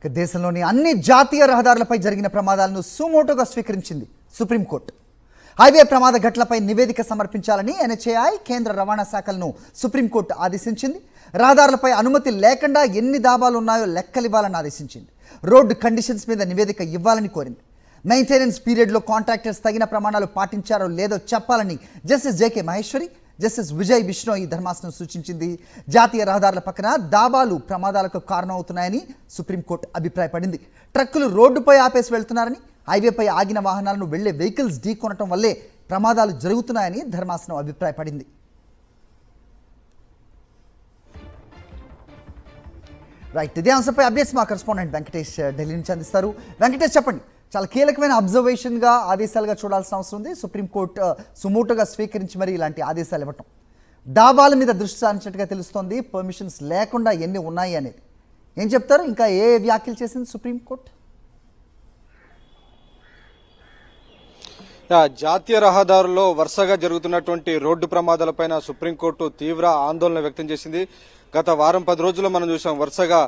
దేశంలోని అన్ని జాతీయ రహదారులపై జరిగిన ప్రమాదాలను సుమోటోగా స్వీకరించింది సుప్రీంకోర్టు. హైవే ప్రమాద ఘటనలపై నివేదిక సమర్పించాలని ఎన్హెచ్ఏఐ కేంద్ర రవాణా శాఖలను సుప్రీంకోర్టు ఆదేశించింది. రహదారులపై అనుమతి లేకుండా ఎన్ని దాబాలు ఉన్నాయో లెక్కలివ్వాలని ఆదేశించింది. రోడ్డు కండిషన్స్ మీద నివేదిక ఇవ్వాలని కోరింది. మెయింటెనెన్స్ పీరియడ్లో కాంట్రాక్టర్స్ తగిన ప్రమాణాలు పాటించారో లేదో చెప్పాలని justice JK Maheshwari, justice Vijay Bishnoi ధర్మాసనం సూచించింది. జాతీయ రహదారుల పక్కన దాబాలు ప్రమాదాలకు కారణమవుతున్నాయని సుప్రీంకోర్టు అభిప్రాయపడింది. ట్రక్కులు రోడ్డుపై ఆపేసి వెళ్తున్నారని, హైవేపై ఆగిన వాహనాలను వెళ్లే వెహికల్స్ ఢీకొనటం వల్లే ప్రమాదాలు జరుగుతున్నాయని ధర్మాసనం అభిప్రాయపడింది. రైట్, ఇదే అంశంపై అప్డేట్స్ మా కరెస్పాండెంట్ వెంకటేష్ ఢిల్లీ నుంచి అందిస్తారు. వెంకటేష్, చెప్పండి. చాలా కీలకమైన అబ్జర్వేషన్గా ఆదేశాలుగా చూడాల్సిన అవసరం ఉంది. సుప్రీంకోర్టు సుమోటోగా స్వీకరించి మరి ఇలాంటి ఆదేశాలు ఇవ్వటం, డాబాల మీద దృష్టి సారించినట్టుగా తెలుస్తోంది. పర్మిషన్స్ లేకుండా ఎన్ని ఉన్నాయి అనేది ఏం చెప్తారు? ఇంకా ఏ వ్యాఖ్యలు చేసింది సుప్రీంకోర్టు? జాతీయ రహదారుల్లో వరుసగా జరుగుతున్నటువంటి రోడ్డు ప్రమాదాలపైన సుప్రీంకోర్టు తీవ్ర ఆందోళన వ్యక్తం చేసింది. గత వారం 10 రోజుల్లో మనం చూసాం, వరుసగా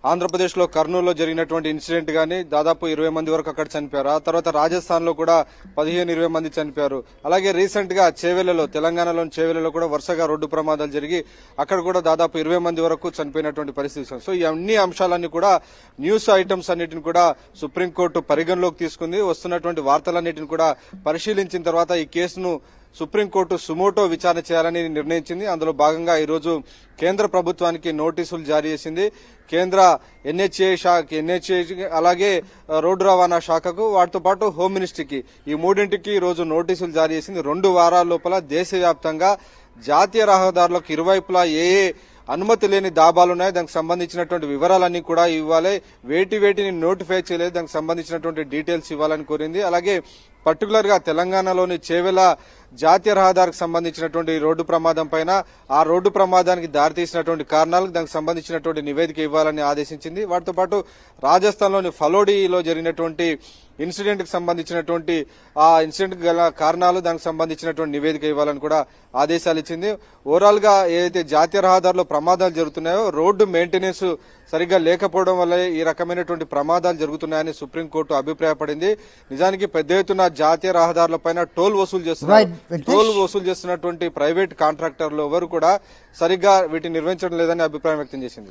ఆంధ్రప్రదేశ్ లో కర్నూలులో జరిగినటువంటి ఇన్సిడెంట్ గానీ దాదాపు 20 మంది వరకు అక్కడ చనిపోయారు. ఆ తర్వాత రాజస్థాన్ లో కూడా 15-20 మంది చనిపోయారు. అలాగే రీసెంట్ గా చేవెళ్లలో, తెలంగాణలోని చేవెళ్లలో కూడా వరుసగా రోడ్డు ప్రమాదాలు జరిగి అక్కడ కూడా దాదాపు 20 మంది వరకు చనిపోయినటువంటి పరిస్థితి. సో ఈ అన్ని అంశాలన్నీ కూడా న్యూస్ ఐటమ్స్ అన్నిటిని కూడా సుప్రీంకోర్టు పరిగణలోకి తీసుకుంది. వస్తున్నటువంటి వార్తలన్నిటిని కూడా పరిశీలించిన తర్వాత ఈ కేసును సుప్రీంకోర్టు సుమోటో విచారణ చేయాలని నిర్ణయించింది. అందులో భాగంగా ఈరోజు కేంద్ర ప్రభుత్వానికి నోటీసులు జారీ చేసింది. కేంద్ర ఎన్హెచ్ఏ అలాగే రోడ్డు రవాణా శాఖకు, వాటితో పాటు హోమ్ మినిస్ట్రీకి, ఈ మూడింటికి ఈరోజు నోటీసులు జారీ చేసింది. 2 వారాల లోపల దేశవ్యాప్తంగా జాతీయ రహదారులకు ఇరువైపులా ఏ అనుమతి లేని దాబాలున్నాయి, దానికి సంబంధించినటువంటి వివరాలన్నీ కూడా ఇవ్వాలి. వేటిని నోటిఫై చేయలేదు, దానికి సంబంధించినటువంటి డీటెయిల్స్ ఇవ్వాలని కోరింది. అలాగే పర్టికులర్ గా తెలంగాణలోని చేవెల జాతీయ రహదారికి సంబంధించినటువంటి రోడ్డు ప్రమాదం పైన, ఆ రోడ్డు ప్రమాదానికి దారితీసినటువంటి కారణాలకు దానికి సంబంధించినటువంటి నివేదిక ఇవ్వాలని ఆదేశించింది. వాటితో పాటు రాజస్థాన్ లోని ఫలోడిలో జరిగినటువంటి ఇన్సిడెంట్ కి సంబంధించినటువంటి ఆ ఇన్సిడెంట్ గల కారణాలు, దానికి సంబంధించినటువంటి నివేదిక ఇవ్వాలని కూడా ఆదేశాలు ఇచ్చింది. ఓవరాల్ గా ఏదైతే జాతీయ రహదారిలో ప్రమాదాలు జరుగుతున్నాయో, రోడ్డు మెయింటెనెన్స్ సరిగ్గా లేకపోవడం వల్ల ఈ రకమైనటువంటి ప్రమాదాలు జరుగుతున్నాయని సుప్రీంకోర్టు అభిప్రాయపడింది. నిజానికి పెద్ద ఎత్తున జాతీయ రహదారులపైన టోల్ వసూలు చేస్తున్నటువంటి ప్రైవేట్ కాంట్రాక్టర్లు ఎవరు కూడా సరిగ్గా వీటిని నిర్వహించడం లేదని అభిప్రాయం వ్యక్తం చేసింది.